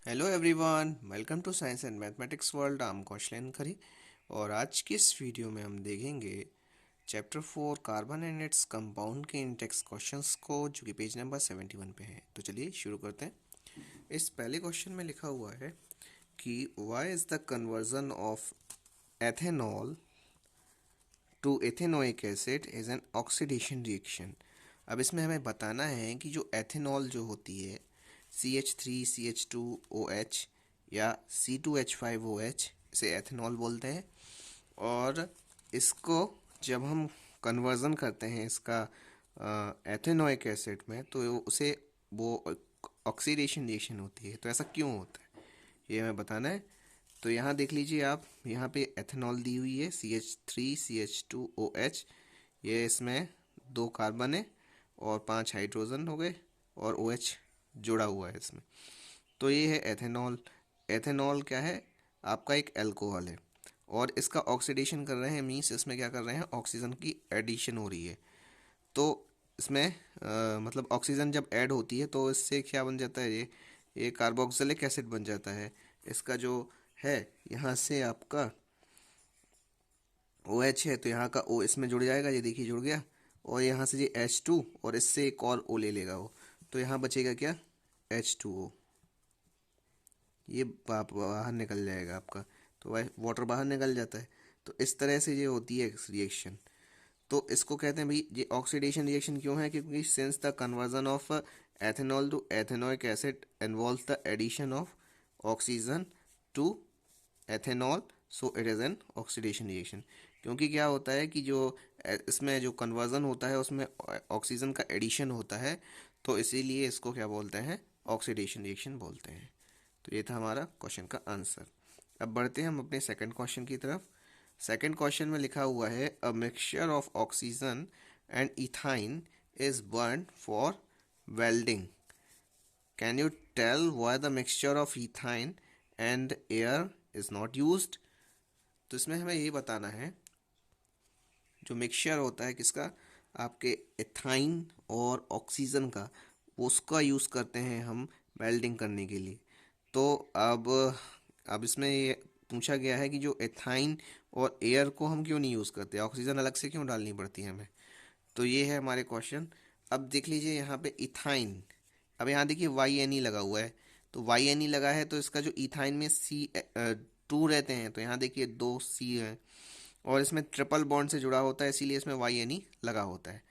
Hello everyone, welcome to science and mathematics world. I am Kaushalen Khari और आज की इस वीडियो में हम देखेंगे chapter 4 carbon and its compound के इन टेक्स्ट क्वेश्चंस को, जो कि पेज नंबर 71 पे है। तो चलिए शुरू करते हैं। इस पहले क्वेश्चन में लिखा हुआ है कि why is the conversion of ethanol to ethanoic acid is an oxidation reaction. अब इसमें हमें बताना है कि जो एथेनॉल जो होती है CH3CH2OH या C2H5OH, इसे एथेनॉल बोलते हैं। और इसको जब हम कन्वर्जन करते हैं इसका एथेनोइक एसिड में, तो उसे वो ऑक्सीडेशन रिएक्शन होती है। तो ऐसा क्यों होता है ये हमें बताना है। तो यहाँ देख लीजिए आप, यहाँ पे एथेनॉल दी हुई है CH3CH2OH। ये इसमें 2 कार्बन है और 5 हाइड्रोजन हो गए और OH जुड़ा हुआ है इसमें। तो ये है एथेनॉल। एथेनॉल क्या है? आपका एक अल्कोहल है और इसका ऑक्सीडेशन कर रहे हैं, मीन्स इसमें क्या कर रहे हैं, ऑक्सीजन की एडिशन हो रही है। तो इसमें मतलब ऑक्सीजन जब ऐड होती है तो इससे क्या बन जाता है, ये कार्बोक्सिलिक एसिड बन जाता है। इसका जो है यहाँ से आपका OH है तो यहाँ का O इसमें जुड़ जाएगा, ये देखिए जुड़ गया। और यहाँ से ये H2 और इससे एक और O ले लेगा वो, तो यहाँ बचेगा क्या, H2O। ये बाहर निकल जाएगा आपका, तो वह वाटर बाहर निकल जाता है। तो इस तरह से ये होती है रिएक्शन। तो इसको कहते हैं भाई, ये ऑक्सीडेशन रिएक्शन क्यों है? क्योंकि since the conversion of ethanol to ethanoic acid involve the addition of oxygen to ethanol, so it is an oxidation reaction. क्योंकि क्या होता है कि जो इसमें जो कन्वर्जन होता है उसमें ऑक्सीजन का एडिशन होता है, तो इसीलिए इसको क्या बोलते हैं, ऑक्सीडेशन रिएक्शन बोलते हैं। तो ये था हमारा क्वेश्चन का आंसर। अब बढ़ते हैं हम अपने सेकंड क्वेश्चन की तरफ। सेकंड क्वेश्चन में लिखा हुआ है a mixture of oxygen and ethyne is burn for welding. Can you tell why the mixture of ethyne and air is not used? तो इसमें हमें ये बताना है, जो मिक्सचर होता है किसका, आपके इथाइन और ऑक्सीजन का, उसका यूज़ करते हैं हम वेल्डिंग करने के लिए। तो अब इसमें ये पूछा गया है कि जो एथाइन और एयर को हम क्यों नहीं यूज़ करते, ऑक्सीजन अलग से क्यों डालनी पड़ती है हमें। तो ये है हमारे क्वेश्चन। अब देख लीजिए यहाँ पे इथाइन, अब यहाँ देखिए YNE लगा हुआ है। तो YNE लगा है तो इसका जो इथाइन में C2 रहते हैं, तो यहाँ देखिए 2 C है और इसमें ट्रिपल बॉन्ड से जुड़ा होता है, इसीलिए इसमें YNE लगा होता है।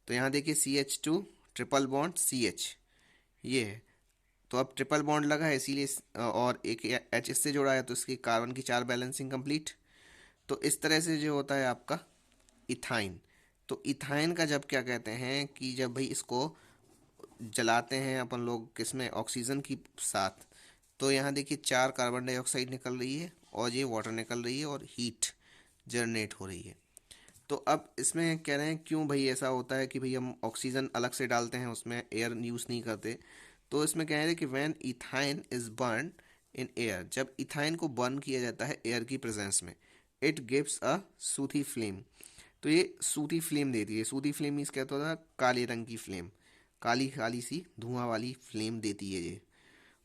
तो यहाँ देखिए CH2 ट्रिपल बॉन्ड CH, ये है। तो अब ट्रिपल बॉन्ड लगा है इसीलिए और एक H इससे जुड़ा है, तो इसकी कार्बन की 4 बैलेंसिंग कंप्लीट। तो इस तरह से जो होता है आपका इथाइन। तो इथाइन का जब क्या कहते हैं कि जब भाई इसको जलाते हैं अपन लोग किसमें, ऑक्सीजन की साथ, तो यहाँ देखिए 4 कार्बन डाइऑक्साइड निकल रही है और ये वाटर निकल रही है और हीट जनरेट हो रही है। तो अब इसमें कह रहे हैं क्यों भाई ऐसा होता है कि भाई हम ऑक्सीजन अलग से डालते हैं, उसमें एयर यूज़ नहीं करते। तो इसमें कह रहे हैं कि when ethyne is burn in air, जब इथाइन को बर्न किया जाता है एयर की प्रेजेंस में, इट गिव्स अ सूथी फ्लेम। तो ये सूथी फ्लेम देती है। सूथी फ्लेम मीन्स क्या होता है, काले रंग की फ्लेम, काली काली सी धुआं वाली फ्लेम देती है ये।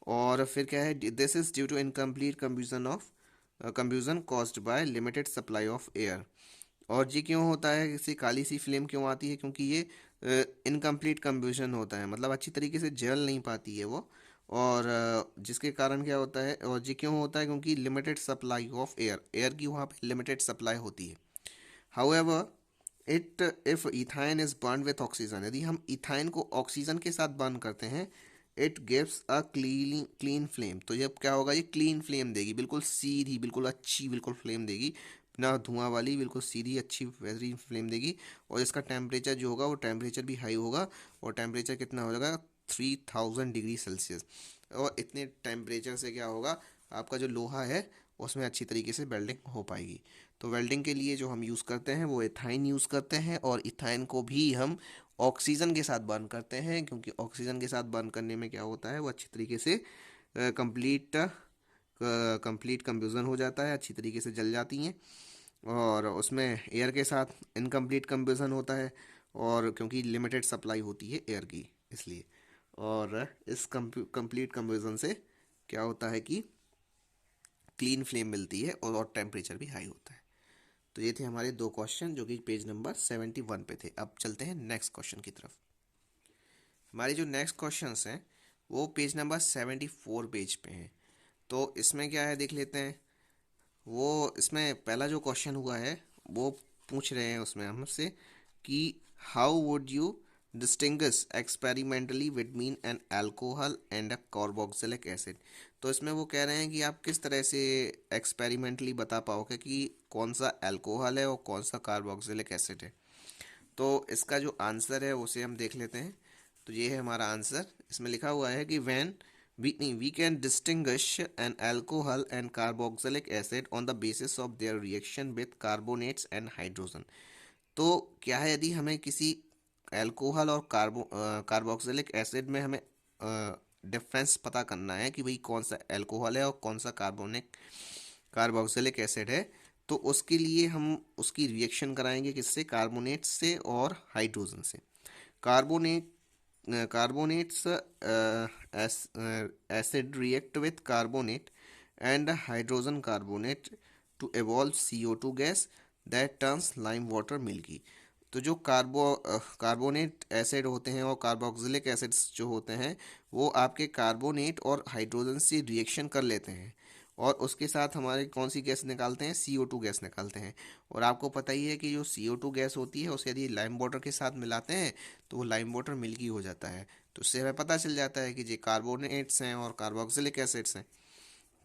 और फिर क्या है, this is due to incomplete combustion of combustion caused by limited supply of air. और ये क्यों होता है, इससे काली सी फ्लेम क्यों आती है, क्योंकि ये इनकम्प्लीट कंब्यूजन होता है, मतलब अच्छी तरीके से जल नहीं पाती है वो। और जिसके कारण क्या होता है, और ये क्यों होता है, क्योंकि limited supply of air, air की वहाँ पे लिमिटेड सप्लाई होती है। However it if ethyne is burn with oxygen, यदि हम इथाइन को ऑक्सीजन के साथ बर्न करते हैं, it gives a clean clean flame. तो जब क्या होगा, ये क्लीन फ्लेम देगी, बिल्कुल सीधी, बिल्कुल अच्छी, बिल्कुल फ्लेम देगी, ना धुआं वाली, बिल्कुल सीधी अच्छी बेहतरीन फ्लेम देगी। और इसका टेम्परेचर जो होगा वो टेम्परेचर भी हाई होगा, और टेम्परेचर कितना हो जाएगा, 3000 डिग्री सेल्सियस। और इतने टेम्परेचर से क्या होगा, आपका जो लोहा है उसमें अच्छी तरीके से वेल्डिंग हो पाएगी। तो वेल्डिंग के लिए जो हम यूज़ करते हैं वो इथाइन यूज़ करते हैं, और इथाइन को भी हम ऑक्सीजन के साथ बर्न करते हैं, क्योंकि ऑक्सीजन के साथ बर्न करने में क्या होता है, वो अच्छी तरीके से कंप्लीट कंप्लीट कंब्यूजन हो जाता है, अच्छी तरीके से जल जाती हैं। और उसमें एयर के साथ इनकम्प्लीट कंब्यूजन होता है, और क्योंकि लिमिटेड सप्लाई होती है एयर की, इसलिए। और इस कंप्लीट कंब्यूजन से क्या होता है कि क्लीन फ्लेम मिलती है और टेम्परेचर भी हाई होता है। तो ये थे हमारे दो क्वेश्चन जो कि पेज नंबर 71 पे थे। अब चलते हैं नेक्स्ट क्वेश्चन की तरफ। हमारे जो नेक्स्ट क्वेश्चंस हैं वो पेज नंबर 74 पेज पे हैं। तो इसमें क्या है देख लेते हैं। वो इसमें पहला जो क्वेश्चन हुआ है वो पूछ रहे हैं उसमें हमसे कि how would you distinguish experimentally between N alcohol and a carboxylic acid. तो इसमें वो कह रहे हैं कि आप किस तरह से एक्सपेरिमेंटली बता पाओगे कि कौन सा अल्कोहल है और कौन सा कार्बोक्सिलिक एसिड है। तो इसका जो आंसर है उसे हम देख लेते हैं। तो ये है हमारा आंसर। इसमें लिखा हुआ है कि when we can distinguish an alcohol and carboxylic acid on the basis of their reaction with carbonates and hydrogen. तो क्या है, यदि हमें किसी अल्कोहल और कार्बोक्सिलिक एसिड में हमें डिफरेंस पता करना है कि भाई कौन सा अल्कोहल है और कौन सा कार्बोक्सिलिक एसिड है, तो उसके लिए हम उसकी रिएक्शन कराएंगे किससे, कार्बोनेट से और हाइड्रोजन से। Carbonate carbonates acid react with carbonate and hydrogen carbonate to evolve CO2 gas that turns lime water milky। तो जो कार्बोनेट एसिड होते हैं और कार्बोक्सिलिक एसिड्स जो होते हैं वो आपके कार्बोनेट और हाइड्रोजन से रिएक्शन कर लेते हैं और उसके साथ हमारे कौन सी गैस निकालते हैं, CO2 गैस निकालते हैं। और आपको पता ही है कि जो CO2 गैस होती है उसे यदि लाइम वाटर के साथ मिलाते हैं तो वो लाइम वाटर मिल्की हो जाता है। तो उससे हमें पता चल जाता है कि ये कार्बोनेट्स हैं और कार्बोक्सिलिक एसिड्स हैं।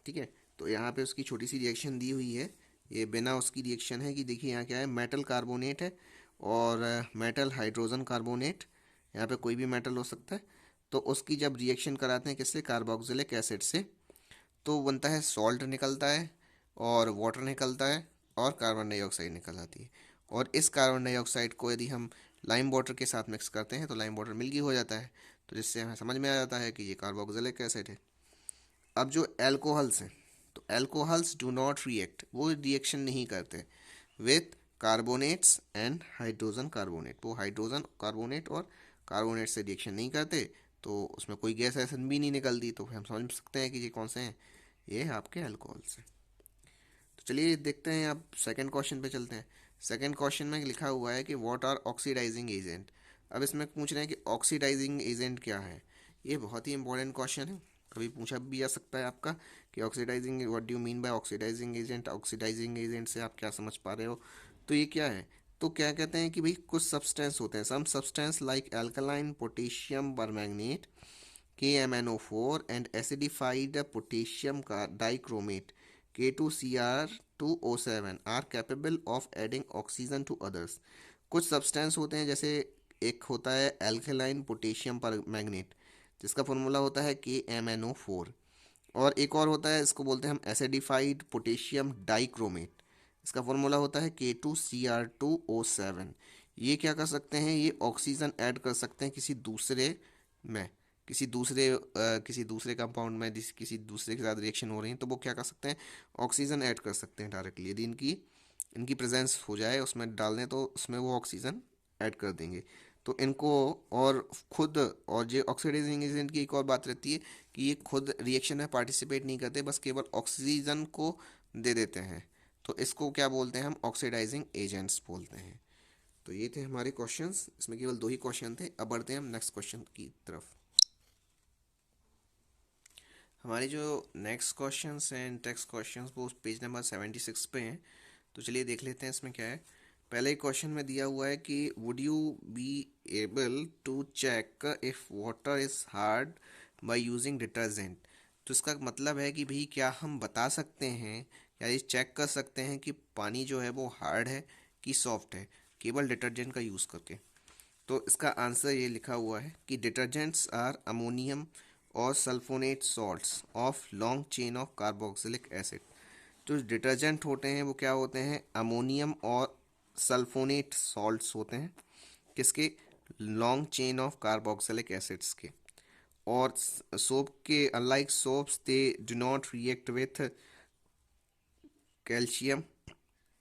ठीक है। तो यहाँ पे उसकी छोटी सी रिएक्शन दी हुई है। ये बिना उसकी रिएक्शन है कि देखिए यहाँ क्या है, मेटल कार्बोनेट है और मेटल हाइड्रोजन कार्बोनेट। यहाँ पे कोई भी मेटल हो सकता है। तो उसकी जब रिएक्शन कराते हैं किससे, कार्बोक्सिलिक एसिड से, तो बनता है सॉल्ट निकलता है और वाटर निकलता है और कार्बन डाइऑक्साइड निकल आती है। और इस कार्बन डाइऑक्साइड को यदि हम लाइम वाटर के साथ मिक्स करते हैं तो लाइम वाटर मिल्की हो जाता है। तो जिससे हमें समझ में आ जाता है कि ये कार्बोक्सिलिक एसिड है। अब जो एल्कोहल्स हैं, तो एल्कोहल्स डू नॉट रिएक्ट, वो रिएक्शन नहीं करते with carbonates and hydrogen carbonate. वो हाइड्रोजन कार्बोनेट और कार्बोनेट से रिएक्शन नहीं करते, तो उसमें कोई गैस ऐसन भी नहीं निकलती। तो हम समझ सकते हैं कि ये कौन से हैं, ये आपके अल्कोहल्स हैं। तो चलिए देखते हैं, अब सेकंड क्वेश्चन पे चलते हैं। सेकंड क्वेश्चन में लिखा हुआ है कि व्हाट आर ऑक्सीडाइजिंग एजेंट। अब इसमें पूछ रहे हैं कि ऑक्सीडाइजिंग एजेंट क्या है। ये बहुत ही इंपॉर्टेंट क्वेश्चन है, कभी पूछा भी जा सकता है आपका कि oxidising, what do you mean by oxidising agent. Oxidising agent से आप क्या समझ पा रहे हो, तो ये क्या है। तो क्या कहते हैं कि भाई कुछ सब्सटेंस होते हैं, some substance like alkaline potassium permanganate KMnO4 and acidified potassium dichromate K2Cr2O7 are capable of adding oxygen to others। कुछ सब्सटेंस होते हैं, जैसे एक होता है एल्कलाइन पोटेशियम पर मैग्नेट जिसका फॉर्मूला होता है KMnO4, और एक और होता है इसको बोलते हैं हम एसिडिफाइड पोटेशियम डाइक्रोमेट, इसका फॉर्मूला होता है K2Cr2O7। ये क्या कर सकते हैं, ये ऑक्सीजन ऐड कर सकते हैं में किसी दूसरे कंपाउंड में, किसी दूसरे के साथ रिएक्शन हो रही है तो वो क्या कर सकते हैं, ऑक्सीजन ऐड कर सकते हैं डायरेक्टली। यदि इनकी इनकी प्रेजेंस हो जाए उसमें डाल दें तो उसमें वो ऑक्सीजन ऐड कर देंगे। तो इनको और खुद, और ये ऑक्सीडाइजिंग एजेंट की एक और बात रहती है कि ये खुद रिएक्शन में पार्टिसिपेट नहीं करते, बस केवल ऑक्सीजन को दे देते हैं। तो इसको क्या बोलते हैं, हम ऑक्सीडाइजिंग एजेंट्स बोलते हैं। तो ये थे हमारे क्वेश्चंस, इसमें केवल दो ही क्वेश्चन थे। अब बढ़ते हैं हम नेक्स्ट क्वेश्चन की तरफ। हमारे जो नेक्स्ट क्वेश्चंस हैं, टेक्स्ट क्वेश्चंस, वो पेज नंबर 76 पे हैं। तो चलिए देख लेते हैं इसमें क्या है। पहले क्वेश्चन में दिया हुआ है कि would you be able to check if water is hard by using detergent. तो इसका मतलब है कि भाई क्या हम बता सकते हैं या ये चेक कर सकते हैं कि पानी जो है वो हार्ड है कि सॉफ्ट है, केवल डिटर्जेंट का यूज़ करके। तो इसका आंसर ये लिखा हुआ है कि detergents are ammonium or sulphonate salts of long chain of carboxylic acid. जो डिटर्जेंट होते हैं वो क्या होते हैं, अमोनियम और सल्फोनेट सॉल्ट्स होते हैं, किसके, long chain of carboxylic acids के। और सोप के unlike soaps they do not react with calcium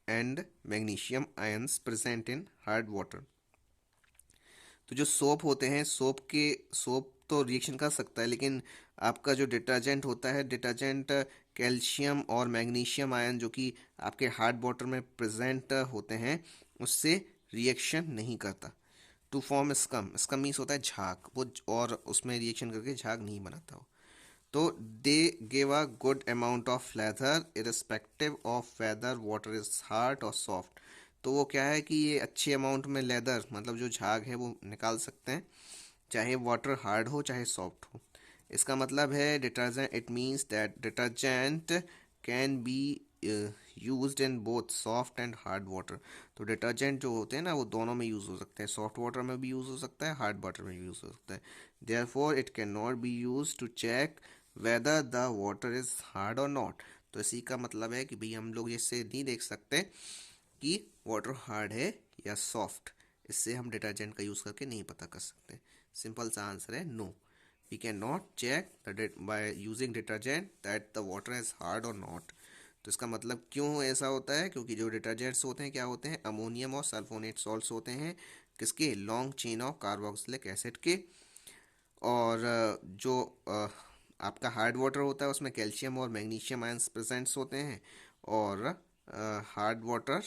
and magnesium ions present in hard water. तो जो सोप होते हैं, सोप तो रिएक्शन कर सकता है, लेकिन आपका जो डिटर्जेंट होता है, डिटर्जेंट कैल्शियम और मैग्नीशियम आयन जो कि आपके हार्ड वाटर में प्रेजेंट होते हैं, उससे रिएक्शन नहीं करता। To form scum, scum means होता है झाग, वो और उसमें रिएक्शन करके झाग नहीं बनाता हो। तो they give a good amount of lather irrespective of whether water is hard or soft. तो वो क्या है कि ये अच्छे अमाउंट में लेदर मतलब जो झाग है वो निकाल सकते हैं, चाहे वाटर हार्ड हो चाहे सॉफ्ट हो। इसका मतलब है detergent, it means that detergent can be used in both soft and hard water. तो डिटर्जेंट जो होते हैं ना वो दोनों में यूज़ हो सकते हैं, सॉफ्ट वाटर में भी यूज़ हो सकता है, हार्ड वाटर में भी यूज़ हो सकता है। Therefore it can not be use to check whether the water is hard or not. तो इसी का मतलब है कि भाई हम लोग इससे नहीं देख सकते कि वाटर हार्ड है या सॉफ्ट। इससे हम डिटर्जेंट का यूज़ करके नहीं पता कर सकते। सिंपल सा आंसर है no, we can not check by using detergent that the water is hard or not. तो इसका मतलब क्यों ऐसा होता है, क्योंकि जो डिटर्जेंट्स होते हैं क्या होते हैं, अमोनियम और सल्फोनेट सॉल्ट्स होते हैं, किसके, long chain of carboxylic acid के। और जो आपका हार्ड वाटर होता है उसमें कैल्शियम और मैग्नीशियम आयंस प्रेजेंट्स होते हैं। और हार्ड वाटर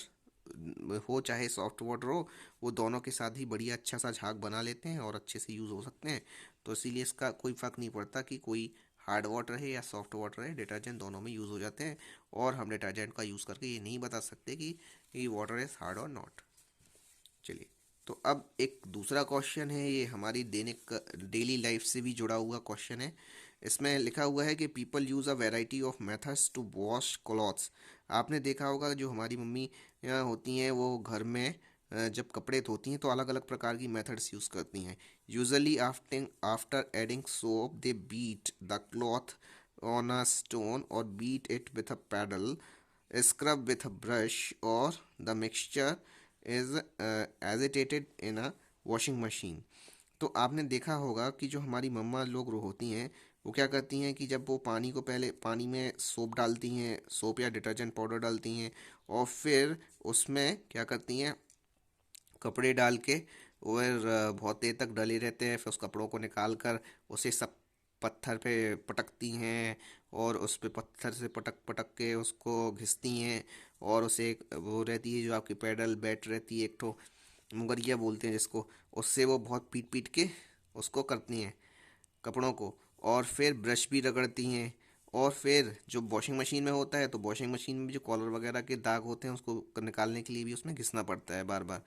हो चाहे सॉफ्ट वाटर हो, वो दोनों के साथ ही बढ़िया अच्छा सा झाग बना लेते हैं और अच्छे से यूज़ हो सकते हैं। तो इसीलिए इसका कोई फ़र्क नहीं पड़ता कि कोई हार्ड वाटर है या सॉफ्ट वाटर है, डिटर्जेंट दोनों में यूज़ हो जाते हैं। और हम डिटर्जेंट का यूज़ करके ये नहीं बता सकते कि water is hard or not. चलिए, तो अब एक दूसरा क्वेश्चन है, ये हमारी दैनिक डेली लाइफ से भी जुड़ा हुआ क्वेश्चन है। इसमें लिखा हुआ है कि people use a variety of methods to wash clothes. आपने देखा होगा जो हमारी मम्मी होती हैं वो घर में जब कपड़े धोती हैं तो अलग अलग प्रकार की मेथड्स यूज़ करती हैं। Usually after after adding soap they beat the cloth on a stone और beat it with a paddle, scrub with a brush, or the mixture is agitated in a washing machine। तो आपने देखा होगा कि जो हमारी मम्मा लोग होती हैं वो क्या करती हैं कि जब वो पानी को पहले पानी में सोप डालती हैं, सोप या डिटर्जेंट पाउडर डालती हैं, और फिर उसमें क्या करती हैं, कपड़े डाल के और बहुत देर तक डले रहते हैं, फिर उस कपड़ों को निकाल कर उसे सब पत्थर पे पटकती हैं, और उस पे पत्थर से पटक पटक के उसको घिसती हैं। और उसे एक वो रहती है जो आपकी पैडल बैट रहती है, एक तो मुगरिया बोलते हैं जिसको, उससे वो बहुत पीट पीट के उसको करती हैं कपड़ों को। और फिर ब्रश भी रगड़ती हैं। और फिर जो वॉशिंग मशीन में होता है तो वॉशिंग मशीन में जो कॉलर वगैरह के दाग होते हैं उसको निकालने के लिए भी उसमें घिसना पड़ता है बार बार।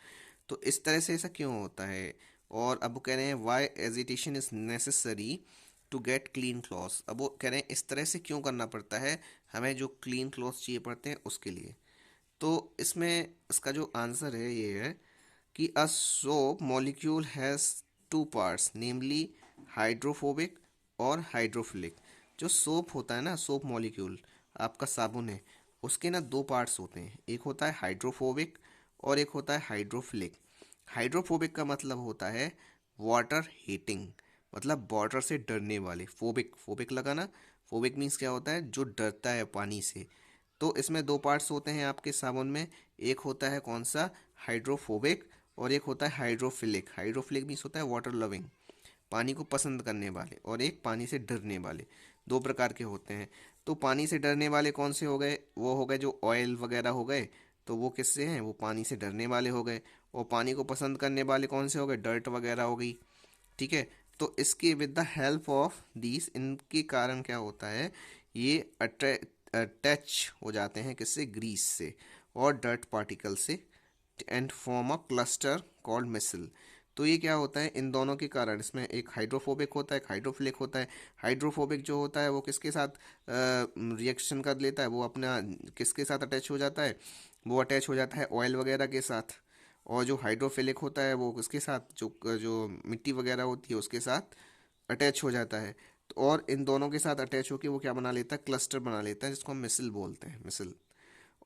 तो इस तरह से ऐसा क्यों होता है। और अब वो कह रहे हैं why agitation is necessary to get clean clothes. अब वो कह रहे हैं इस तरह से क्यों करना पड़ता है हमें जो क्लीन क्लॉथ्स चाहिए पड़ते हैं उसके लिए। तो इसमें इसका जो आंसर है ये है कि a soap molecule has two parts, namely hydrophobic और हाइड्रोफिलिक। जो सोप होता है ना, सोप मॉलिक्यूल आपका साबुन है, उसके ना दो पार्ट्स होते हैं, एक होता है हाइड्रोफोबिक और एक होता है हाइड्रोफिलिक। हाइड्रोफोबिक का मतलब होता है वाटर हीटिंग, मतलब वाटर से डरने वाले। फोबिक, फोबिक लगा ना, फोबिक मीन्स क्या होता है, जो डरता है पानी से। तो इसमें दो पार्ट्स होते हैं आपके साबुन में, एक होता है कौन सा, हाइड्रोफोबिक, और एक होता है हाइड्रोफिलिक। हाइड्रोफिलिक मीन्स होता है वाटर लविंग, पानी को पसंद करने वाले, और एक पानी से डरने वाले। दो प्रकार के होते हैं। तो पानी से डरने वाले कौन से हो गए, वो हो गए जो ऑयल वगैरह हो गए, तो वो किससे हैं, वो पानी से डरने वाले हो गए। और पानी को पसंद करने वाले कौन से हो गए, डर्ट वगैरह हो गई। ठीक है। तो इसके with the help of these, इनके कारण क्या होता है, ये अटैच हो जाते हैं किससे, ग्रीस से और डर्ट पार्टिकल से, and form a cluster called micelle. तो ये क्या होता है, इन दोनों के कारण, इसमें एक हाइड्रोफोबिक होता है, एक हाइड्रोफिलिक होता है। हाइड्रोफोबिक जो होता है वो किसके साथ रिएक्शन कर लेता है, वो अपना किसके साथ अटैच हो जाता है, वो अटैच हो जाता है ऑयल वगैरह के साथ। और जो हाइड्रोफिलिक होता है वो किसके साथ, जो जो मिट्टी वगैरह होती है उसके साथ अटैच हो जाता है। तो और इन दोनों के साथ अटैच होकर वो क्या बना लेता है, क्लस्टर बना लेता है, जिसको हम मिसल बोलते हैं, मिसल।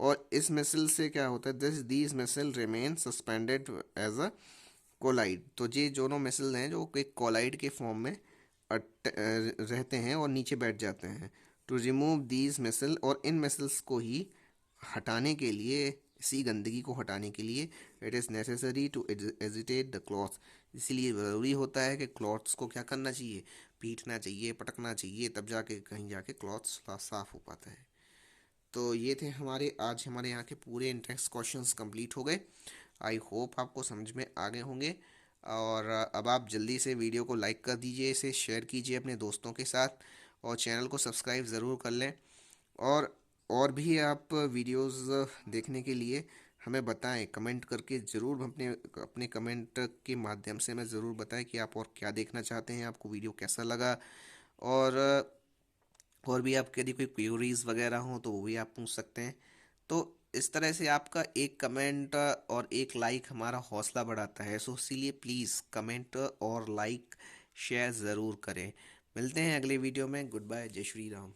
और इस मिसल से क्या होता है, this these micelle remain suspended as a colloid. तो ये दोनों मिसल हैं जो एक कोलाइड के फॉर्म में रहते हैं और नीचे बैठ जाते हैं। टू रिमूव दीज मिसल, और इन मिसल्स को ही हटाने के लिए, इसी गंदगी को हटाने के लिए, it is necessary to agitate the clothes. इसीलिए ज़रूरी होता है कि क्लॉथ्स को क्या करना चाहिए, पीटना चाहिए, पटकना चाहिए, तब जाके कहीं जाके क्लॉथ साफ हो पाता है। तो ये थे हमारे आज हमारे यहाँ के पूरे इंटेक्स क्वेश्चंस कंप्लीट हो गए। आई होप आपको समझ में आ गए होंगे। और अब आप जल्दी से वीडियो को लाइक कर दीजिए, इसे शेयर कीजिए अपने दोस्तों के साथ, और चैनल को सब्सक्राइब ज़रूर कर लें। और और भी आप वीडियोस देखने के लिए हमें बताएं, कमेंट करके ज़रूर। अपने अपने कमेंट के माध्यम से हमें ज़रूर बताएं कि आप और क्या देखना चाहते हैं, आपको वीडियो कैसा लगा। और और भी आपके यदि कोई क्वेरीज वगैरह हो तो वो भी आप पूछ सकते हैं। तो इस तरह से आपका एक कमेंट और एक लाइक हमारा हौसला बढ़ाता है, सो इसीलिए प्लीज़ कमेंट और लाइक शेयर ज़रूर करें। मिलते हैं अगले वीडियो में। गुड बाय, जय श्री राम।